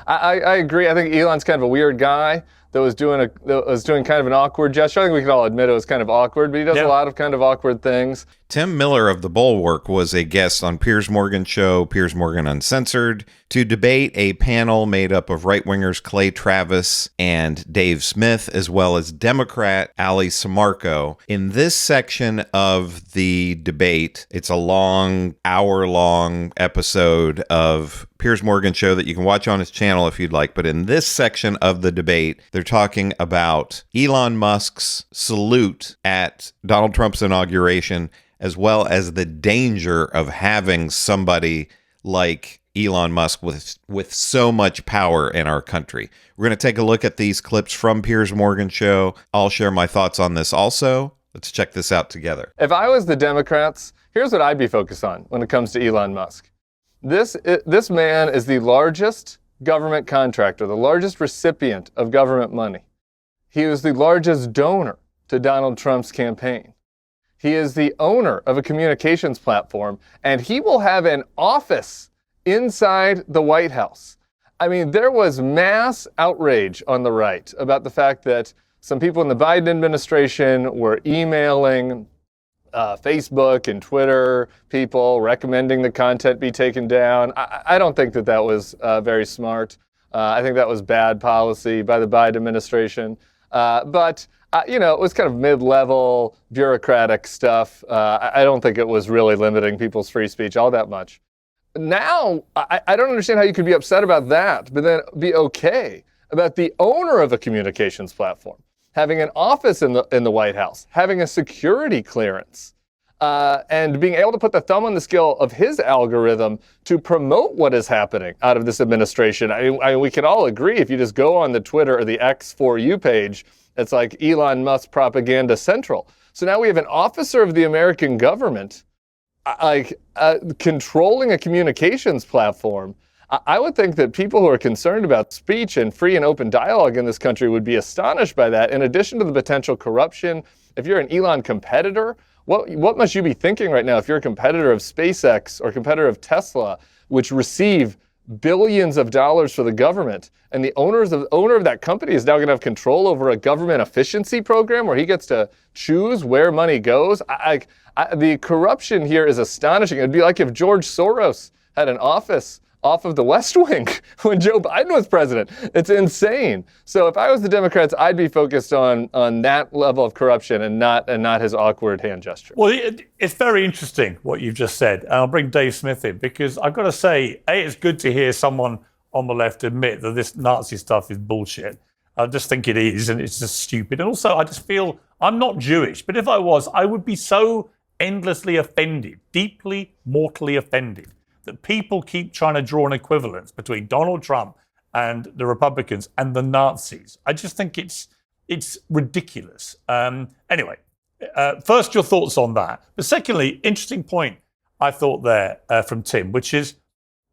I agree. I think Elon's kind of a weird guy that was doing kind of an awkward gesture. I think we can all admit it was kind of awkward, but he does a lot of kind of awkward things. Tim Miller of the Bulwark was a guest on Piers Morgan's show, Piers Morgan Uncensored, to debate a panel made up of right-wingers Clay Travis and Dave Smith, as well as Democrat Ally Sammarco. In this section of the debate, it's a long, hour-long episode of Piers Morgan show that you can watch on his channel if you'd like. But in this section of the debate, they're talking about Elon Musk's salute at Donald Trump's inauguration, as well as the danger of having somebody like Elon Musk with so much power in our country. We're going to take a look at these clips from Piers Morgan show. I'll share my thoughts on this also. Let's check this out together. If I was the Democrats, here's what I'd be focused on when it comes to Elon Musk. This man is the largest government contractor, the largest recipient of government money. He was the largest donor to Donald Trump's campaign. He is the owner of a communications platform, and he will have an office inside the White House. I mean, there was mass outrage on the right about the fact that some people in the Biden administration were emailing Facebook and Twitter people recommending the content be taken down. I don't think that was very smart. I think that was bad policy by the Biden administration. But it was kind of mid-level bureaucratic stuff. I don't think it was really limiting people's free speech all that much. Now, I don't understand how you could be upset about that, but then be okay about the owner of a communications platform having an office in the White House, having a security clearance, and being able to put the thumb on the scale of his algorithm to promote what is happening out of this administration. I mean, we can all agree if you just go on the Twitter or the X For You page, it's like Elon Musk Propaganda Central. So now we have an officer of the American government controlling a communications platform. I would think that people who are concerned about speech and free and open dialogue in this country would be astonished by that. In addition to the potential corruption, if you're an Elon competitor, what must you be thinking right now if you're a competitor of SpaceX or competitor of Tesla, which receive billions of dollars for the government, and the owner of that company is now going to have control over a government efficiency program where he gets to choose where money goes? The corruption here is astonishing. It'd be like if George Soros had an office off of the West Wing when Joe Biden was president. It's insane. So if I was the Democrats, I'd be focused on that level of corruption and not his awkward hand gesture. Well, it's very interesting what you've just said. And I'll bring Dave Smith in because I've got to say, it's good to hear someone on the left admit that this Nazi stuff is bullshit. I just think it is, and it's just stupid. And also, I just feel I'm not Jewish, but if I was, I would be so endlessly offended, deeply, mortally offended, that people keep trying to draw an equivalence between Donald Trump and the Republicans and the Nazis. I just think it's ridiculous. Anyway, first, your thoughts on that. But secondly, interesting point I thought there from Tim, which is,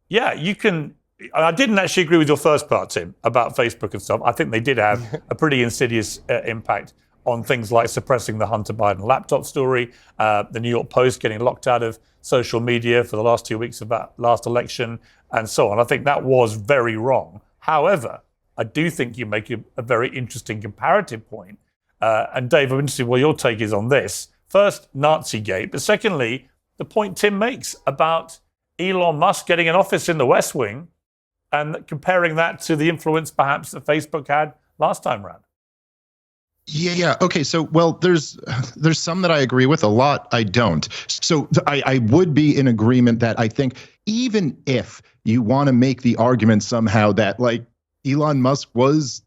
you can. I didn't actually agree with your first part, Tim, about Facebook and stuff. I think they did have a pretty insidious impact on things like suppressing the Hunter Biden laptop story, the New York Post getting locked out of social media for the last 2 weeks of that last election, and so on. I think that was very wrong. However, I do think you make a very interesting comparative point. And Dave, I'm interested what your take is on this. First, Nazigate, but secondly, the point Tim makes about Elon Musk getting an office in the West Wing and comparing that to the influence perhaps that Facebook had last time around. Yeah. Okay. So, well, there's some that I agree with, a lot I don't. So I would be in agreement that I think even if you want to make the argument somehow that like Elon Musk was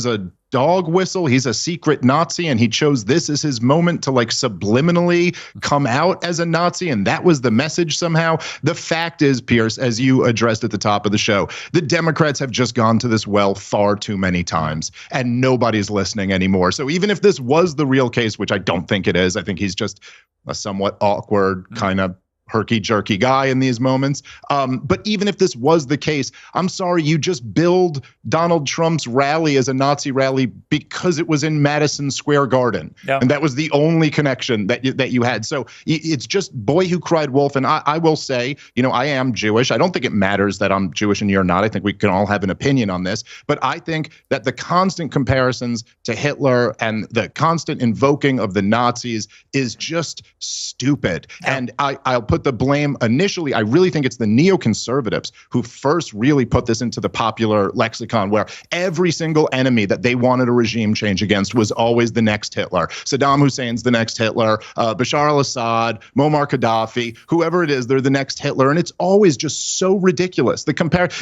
a dog whistle, he's a secret Nazi and he chose this as his moment to like subliminally come out as a Nazi, and that was the message somehow. The fact is, Piers, as you addressed at the top of the show, the Democrats have just gone to this well far too many times and nobody's listening anymore. So even if this was the real case, which I don't think it is, I think he's just a somewhat awkward kind of herky-jerky guy in these moments. But even if this was the case, I'm sorry, you just billed Donald Trump's rally as a Nazi rally because it was in Madison Square Garden. Yeah. And that was the only connection that you had. So it's just boy who cried wolf. And I will say, I am Jewish. I don't think it matters that I'm Jewish and you're not. I think we can all have an opinion on this. But I think that the constant comparisons to Hitler and the constant invoking of the Nazis is just stupid. Yeah. And I'll put the blame initially. I really think it's the neoconservatives who first really put this into the popular lexicon, where every single enemy that they wanted a regime change against was always the next Hitler. Saddam Hussein's the next Hitler, Bashar al-Assad, Muammar Gaddafi, whoever it is, they're the next Hitler. And it's always just so ridiculous.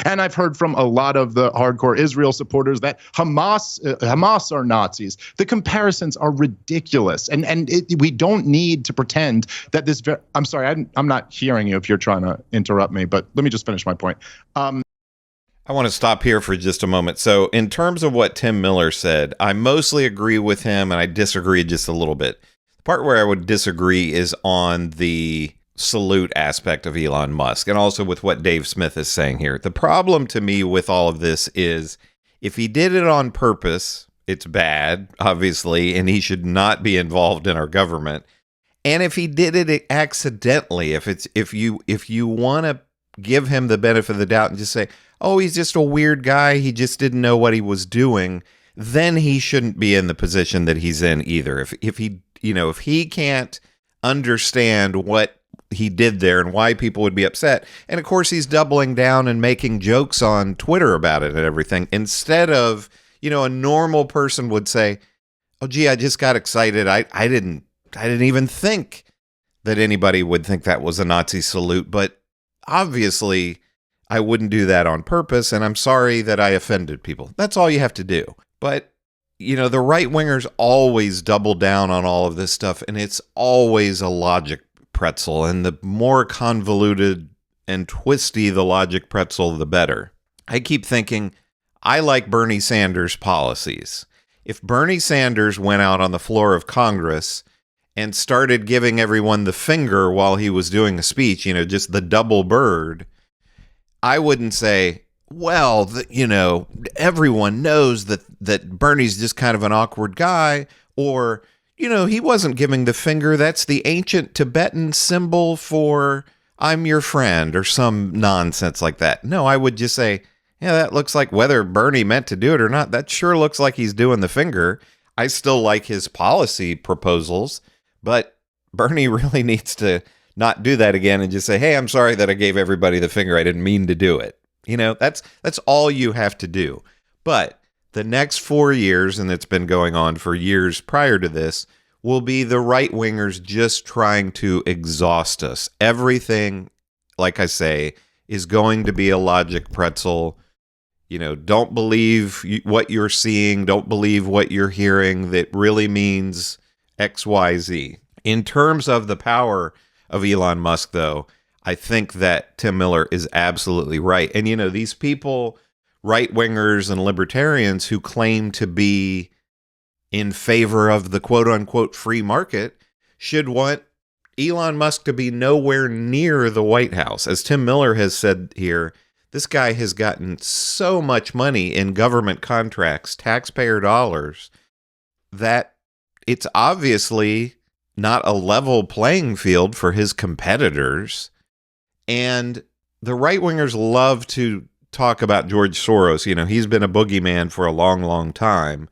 And I've heard from a lot of the hardcore Israel supporters that Hamas are Nazis. The comparisons are ridiculous. And we don't need to pretend that this. I'm sorry, I'm not hearing you if you're trying to interrupt me, but let me just finish my point. I want to stop here for just a moment. So in terms of what Tim Miller said, I mostly agree with him and I disagree just a little bit. The part where I would disagree is on the salute aspect of Elon Musk and also with what Dave Smith is saying here. The problem to me with all of this is if he did it on purpose, it's bad, obviously, and he should not be involved in our government. And if he did it accidentally, if you want to give him the benefit of the doubt and just say, oh, he's just a weird guy, he just didn't know what he was doing, then he shouldn't be in the position that he's in either. If he can't understand what he did there and why people would be upset, and of course he's doubling down and making jokes on Twitter about it and everything, instead of, a normal person would say, oh, gee, I just got excited. I didn't even think that anybody would think that was a Nazi salute, but obviously I wouldn't do that on purpose, and I'm sorry that I offended people. That's all you have to do. But, the right-wingers always double down on all of this stuff, and it's always a logic pretzel, and the more convoluted and twisty the logic pretzel, the better. I keep thinking, I like Bernie Sanders' policies. If Bernie Sanders went out on the floor of Congress and started giving everyone the finger while he was doing a speech, just the double bird, I wouldn't say, well, everyone knows that Bernie's just kind of an awkward guy, or, he wasn't giving the finger. That's the ancient Tibetan symbol for I'm your friend or some nonsense like that. No, I would just say, yeah, that looks like, whether Bernie meant to do it or not, that sure looks like he's doing the finger. I still like his policy proposals, but Bernie really needs to not do that again and just say, hey, I'm sorry that I gave everybody the finger. I didn't mean to do it. That's all you have to do. But the next 4 years, and it's been going on for years prior to this, will be the right-wingers just trying to exhaust us. Everything, like I say, is going to be a logic pretzel. Don't believe what you're seeing. Don't believe what you're hearing. That really means X, Y, Z. In terms of the power of Elon Musk, though, I think that Tim Miller is absolutely right. And, these people, right-wingers and libertarians who claim to be in favor of the quote-unquote free market should want Elon Musk to be nowhere near the White House. As Tim Miller has said here, this guy has gotten so much money in government contracts, taxpayer dollars, that it's obviously not a level playing field for his competitors. And the right-wingers love to talk about George Soros. He's been a boogeyman for a long, long time.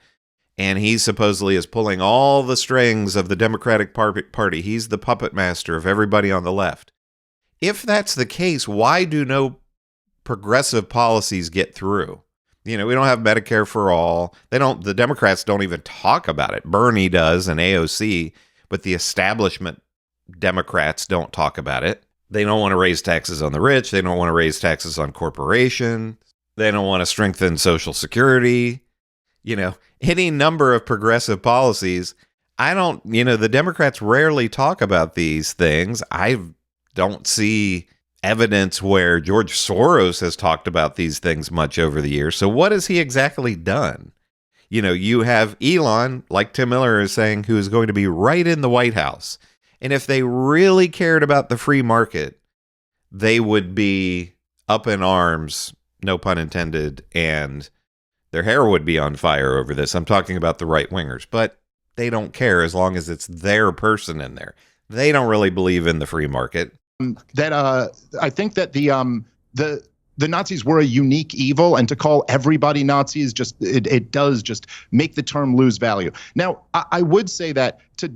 And he supposedly is pulling all the strings of the Democratic Party. He's the puppet master of everybody on the left. If that's the case, why do no progressive policies get through? We don't have Medicare for all. The Democrats don't even talk about it. Bernie does and AOC, but the establishment Democrats don't talk about it. They don't want to raise taxes on the rich. They don't want to raise taxes on corporations. They don't want to strengthen Social Security. Any number of progressive policies. The Democrats rarely talk about these things. I don't see evidence where George Soros has talked about these things much over the years. So what has he exactly done? You have Elon, like Tim Miller is saying, who is going to be right in the White House. And if they really cared about the free market, they would be up in arms, no pun intended, and their hair would be on fire over this. I'm talking about the right-wingers, but they don't care as long as it's their person in there. They don't really believe in the free market. I think that the Nazis were a unique evil, and to call everybody Nazis it does just make the term lose value. Now, I would say that to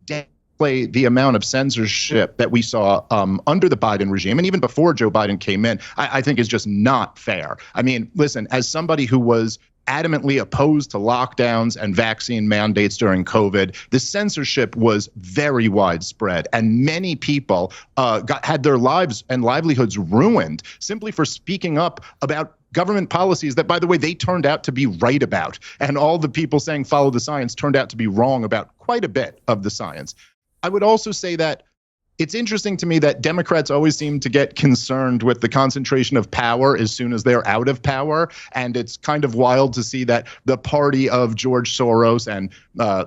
downplay the amount of censorship that we saw under the Biden regime, and even before Joe Biden came in, I think is just not fair. I mean, listen, as somebody who was adamantly opposed to lockdowns and vaccine mandates during COVID, the censorship was very widespread, and many people had their lives and livelihoods ruined simply for speaking up about government policies that, by the way, they turned out to be right about. And all the people saying follow the science turned out to be wrong about quite a bit of the science. I would also say that it's interesting to me that Democrats always seem to get concerned with the concentration of power as soon as they're out of power. And it's kind of wild to see that the party of George Soros and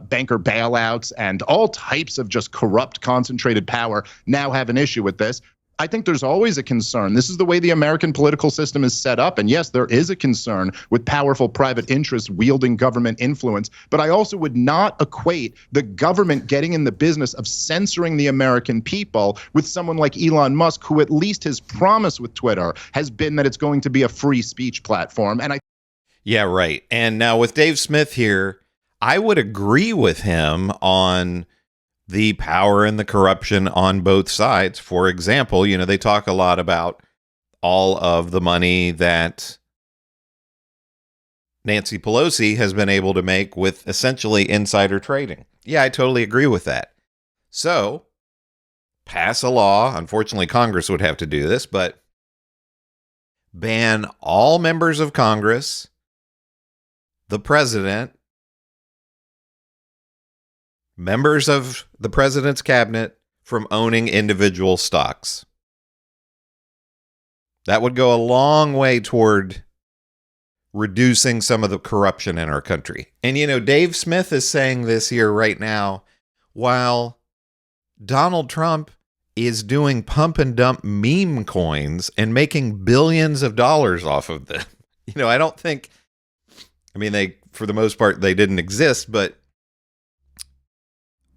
banker bailouts and all types of just corrupt, concentrated power now have an issue with this. I think there's always a concern. This is the way the American political system is set up. And yes, there is a concern with powerful private interests wielding government influence. But I also would not equate the government getting in the business of censoring the American people with someone like Elon Musk, who at least his promise with Twitter has been that it's going to be a free speech platform. And Yeah, right. And now with Dave Smith here, I would agree with him on the power and the corruption on both sides. For example, they talk a lot about all of the money that Nancy Pelosi has been able to make with essentially insider trading. Yeah, I totally agree with that. So, pass a law. Unfortunately, Congress would have to do this, but ban all members of Congress, the president, members of the president's cabinet from owning individual stocks. That would go a long way toward reducing some of the corruption in our country. And, Dave Smith is saying this here right now while Donald Trump is doing pump and dump meme coins and making billions of dollars off of them. I don't think, for the most part, they didn't exist, but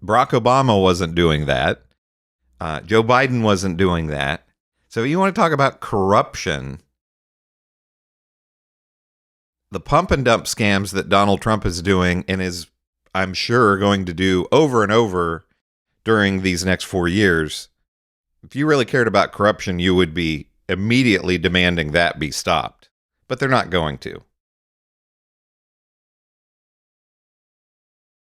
Barack Obama wasn't doing that. Joe Biden wasn't doing that. So you want to talk about corruption? The pump and dump scams that Donald Trump is doing and is, I'm sure, going to do over and over during these next 4 years. If you really cared about corruption, you would be immediately demanding that be stopped. But they're not going to.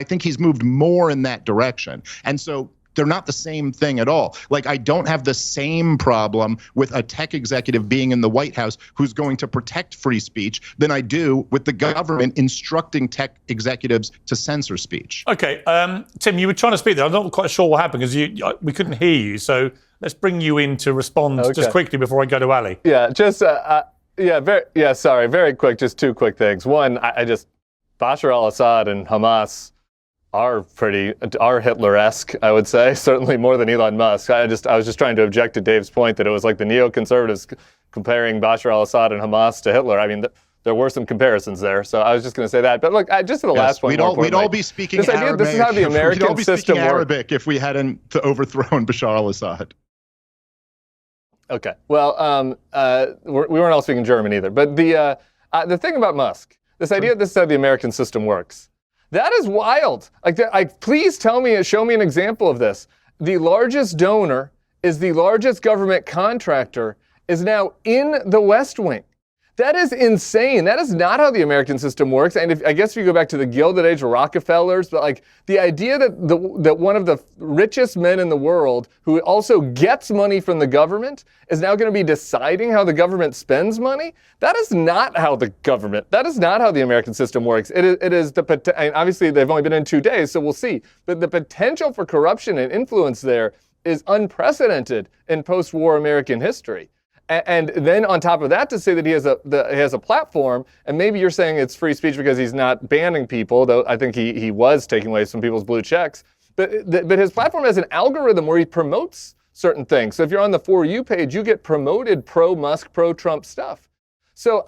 I think he's moved more in that direction. And so they're not the same thing at all. Like, I don't have the same problem with a tech executive being in the White House who's going to protect free speech than I do with the government instructing tech executives to censor speech. Okay, Tim, you were trying to speak there. I'm not quite sure what happened because we couldn't hear you. So let's bring you in to respond just quickly before I go to Ali. Yeah, very quick, just two quick things. One, Bashar al-Assad and Hamas are Hitler-esque, I would say, certainly more than Elon Musk. I was just trying to object to Dave's point that it was like the neoconservatives comparing Bashar al-Assad and Hamas to Hitler. I mean, there were some comparisons there, so I was just going to say that. But look, just to the last point, we'd all be speaking Arabic. This is how the American system works. Arabic if we hadn't overthrown Bashar al-Assad. Okay, well, we weren't all speaking German either. But the thing about Musk, this idea that this is how the American system works. That is wild. Please show me an example of this. The largest donor is the largest government contractor is now in the West Wing. That is insane. That is not how the American system works. And I guess if you go back to the Gilded Age of Rockefellers, but the idea that one of the richest men in the world who also gets money from the government is now going to be deciding how the government spends money, that is not how the American system works. It is obviously they've only been in 2 days, so we'll see. But the potential for corruption and influence there is unprecedented in post-war American history. And then on top of that, to say that he has a platform, and maybe you're saying it's free speech because he's not banning people, though I think he was taking away some people's blue checks. But his platform has an algorithm where he promotes certain things. So if you're on the For You page, you get promoted pro-Musk, pro-Trump stuff. So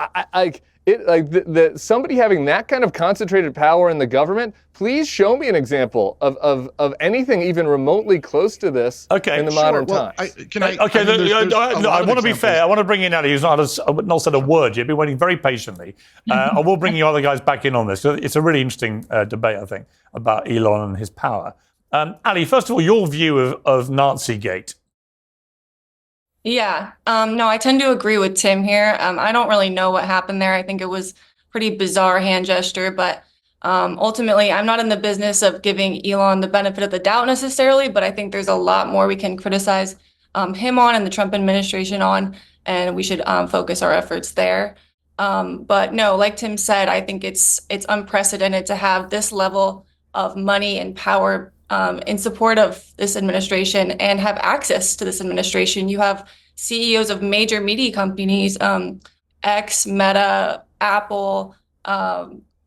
somebody having that kind of concentrated power in the government, please show me an example of anything even remotely close to this in the modern times. I want to be fair. I want to bring in Ali, who's not said a word yet, been waiting very patiently. I will bring you other guys back in on this. It's a really interesting debate, I think, about Elon and his power. Ali, first of all, your view of Nazigate. Yeah, no, I tend to agree with Tim here. I don't really know what happened there. I think it was pretty bizarre hand gesture, but ultimately, I'm not in the business of giving Elon the benefit of the doubt necessarily, but I think there's a lot more we can criticize him on and the Trump administration on, and we should focus our efforts there. But no, like Tim said, I think it's unprecedented to have this level of money and power in support of this administration and have access to this administration. You have CEOs of major media companies, X, Meta, Apple,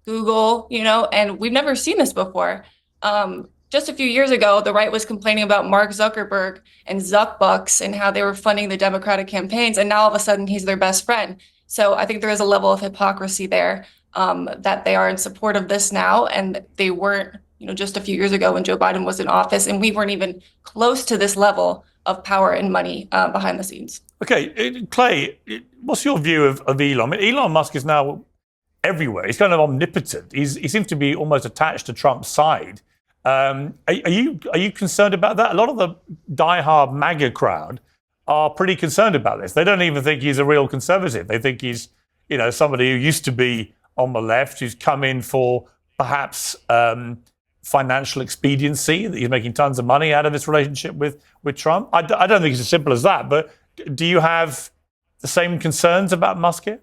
Google, and we've never seen this before. Just a few years ago, the right was complaining about Mark Zuckerberg and Zuckbucks and how they were funding the Democratic campaigns, and now all of a sudden he's their best friend. So I think there is a level of hypocrisy there, that they are in support of this now, and they weren't just a few years ago when Joe Biden was in office, and we weren't even close to this level of power and money behind the scenes. Okay, Clay, what's your view of Elon? I mean, Elon Musk is now everywhere. He's kind of omnipotent. He seems to be almost attached to Trump's side. Are you concerned about that? A lot of the diehard MAGA crowd are pretty concerned about this. They don't even think he's a real conservative. They think he's, somebody who used to be on the left, who's come in for perhaps financial expediency, that he's making tons of money out of this relationship with Trump. I don't think it's as simple as that, but do you have the same concerns about Musk here?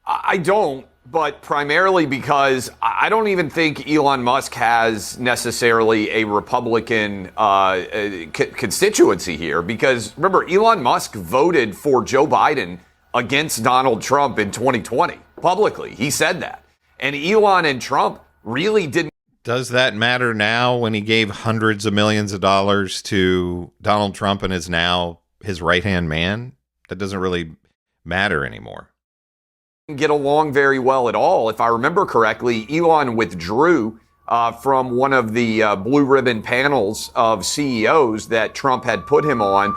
I don't, but primarily because I don't even think Elon Musk has necessarily a Republican constituency here, because remember, Elon Musk voted for Joe Biden against Donald Trump in 2020 publicly. He said that. And Elon and Trump really didn't. Does that matter now when he gave hundreds of millions of dollars to Donald Trump and is now his right-hand man? That doesn't really matter anymore. Get along very well at all. If I remember correctly, Elon withdrew from one of the blue ribbon panels of CEOs that Trump had put him on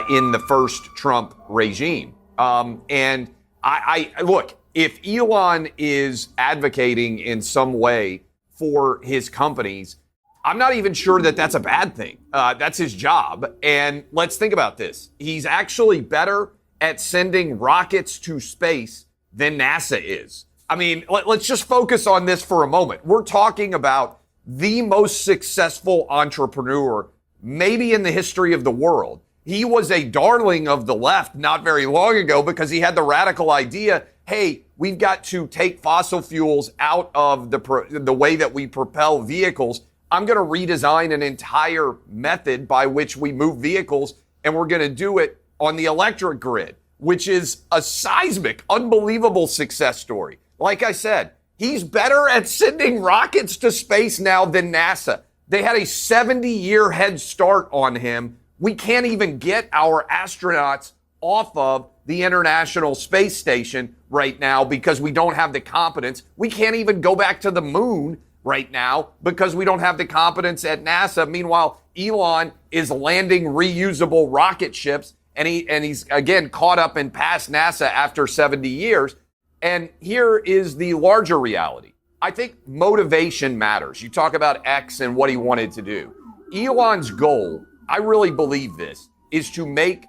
in the first Trump regime. And I look, if Elon is advocating in some way for his companies, I'm not even sure that that's a bad thing. That's his job. And let's think about this. He's actually better at sending rockets to space than NASA is. I mean, let's just focus on this for a moment. We're talking about the most successful entrepreneur maybe in the history of the world. He was a darling of the left not very long ago because he had the radical idea, hey, we've got to take fossil fuels out of the way that we propel vehicles. I'm going to redesign an entire method by which we move vehicles, and we're going to do it on the electric grid, which is a seismic, unbelievable success story. Like I said, he's better at sending rockets to space now than NASA. They had a 70-year head start on him. We can't even get our astronauts off of the International Space Station right now because we don't have the competence. We can't even go back to the moon right now because we don't have the competence at NASA. Meanwhile, Elon is landing reusable rocket ships, and he's again caught up and past NASA after 70 years. And here is the larger reality. I think motivation matters. You talk about X and what he wanted to do. Elon's goal, I really believe this, is to make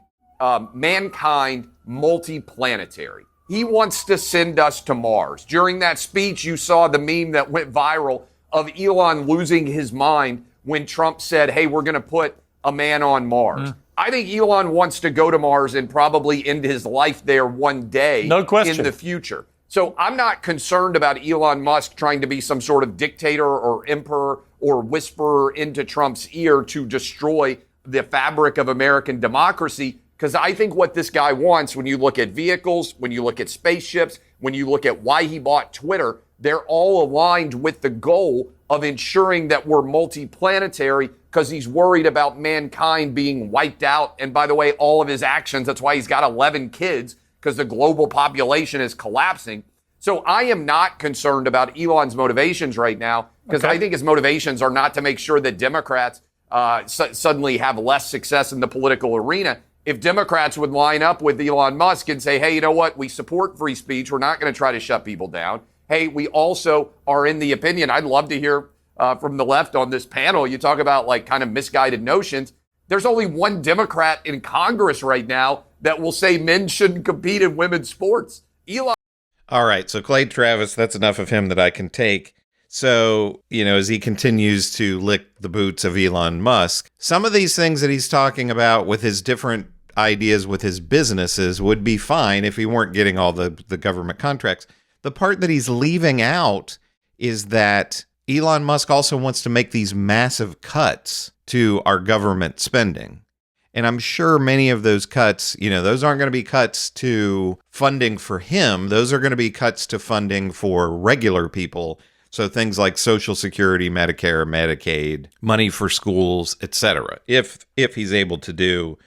mankind multiplanetary. He wants to send us to Mars. During that speech, you saw the meme that went viral of Elon losing his mind when Trump said, hey, we're going to put a man on Mars. I think Elon wants to go to Mars and probably end his life there one day. No question. In the future. So I'm not concerned about Elon Musk trying to be some sort of dictator or emperor or whisperer into Trump's ear to destroy the fabric of American democracy. Because I think what this guy wants, when you look at vehicles, when you look at spaceships, when you look at why he bought Twitter, they're all aligned with the goal of ensuring that we're multiplanetary because he's worried about mankind being wiped out. And by the way, all of his actions, that's why he's got 11 kids, because the global population is collapsing. So I am not concerned about Elon's motivations right now, because I think his motivations are not to make sure that Democrats suddenly have less success in the political arena. If Democrats would line up with Elon Musk and say, hey, you know what? We support free speech. We're not going to try to shut people down. Hey, we also are in the opinion. I'd love to hear from the left on this panel. You talk about like kind of misguided notions. There's only one Democrat in Congress right now that will say men shouldn't compete in women's sports. Elon. All right. So Clay Travis, that's enough of him that I can take. So, as he continues to lick the boots of Elon Musk, some of these things that he's talking about with his different ideas with his businesses would be fine if he weren't getting all the government contracts. The part that he's leaving out is that Elon Musk also wants to make these massive cuts to our government spending. And I'm sure many of those cuts, those aren't going to be cuts to funding for him. Those are going to be cuts to funding for regular people. So things like Social Security, Medicare, Medicaid, money for schools, etc. If he's able to do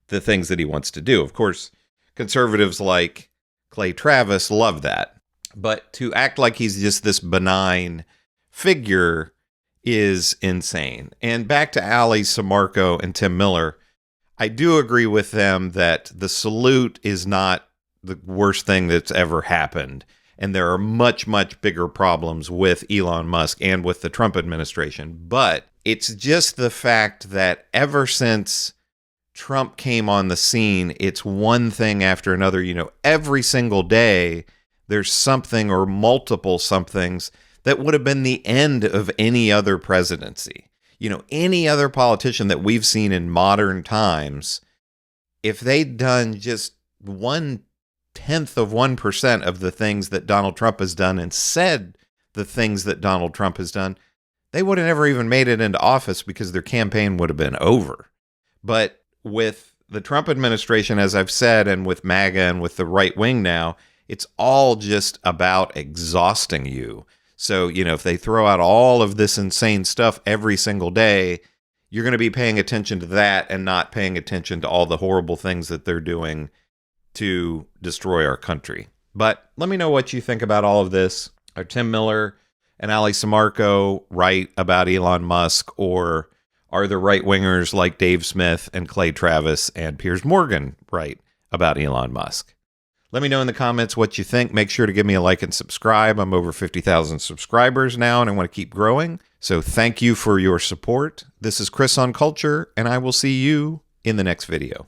the things that he wants to do. Of course, conservatives like Clay Travis love that. But to act like he's just this benign figure is insane. And back to Ally Sammarco and Tim Miller, I do agree with them that the salute is not the worst thing that's ever happened. And there are much, much bigger problems with Elon Musk and with the Trump administration. But it's just the fact that ever since Trump came on the scene, it's one thing after another. Every single day, there's something or multiple somethings that would have been the end of any other presidency. Any other politician that we've seen in modern times, if they'd done just 1/10 of 1% of the things that Donald Trump has done and said the things that Donald Trump has done, they would have never even made it into office because their campaign would have been over. But with the Trump administration, as I've said, and with MAGA and with the right wing now, it's all just about exhausting you. So, if they throw out all of this insane stuff every single day, you're going to be paying attention to that and not paying attention to all the horrible things that they're doing to destroy our country. But let me know what you think about all of this. Are Tim Miller and Ally Sammarco right about Elon Musk, or are the right-wingers like Dave Smith and Clay Travis and Piers Morgan right about Elon Musk? Let me know in the comments what you think. Make sure to give me a like and subscribe. I'm over 50,000 subscribers now, and I want to keep growing. So thank you for your support. This is Chris on Culture, and I will see you in the next video.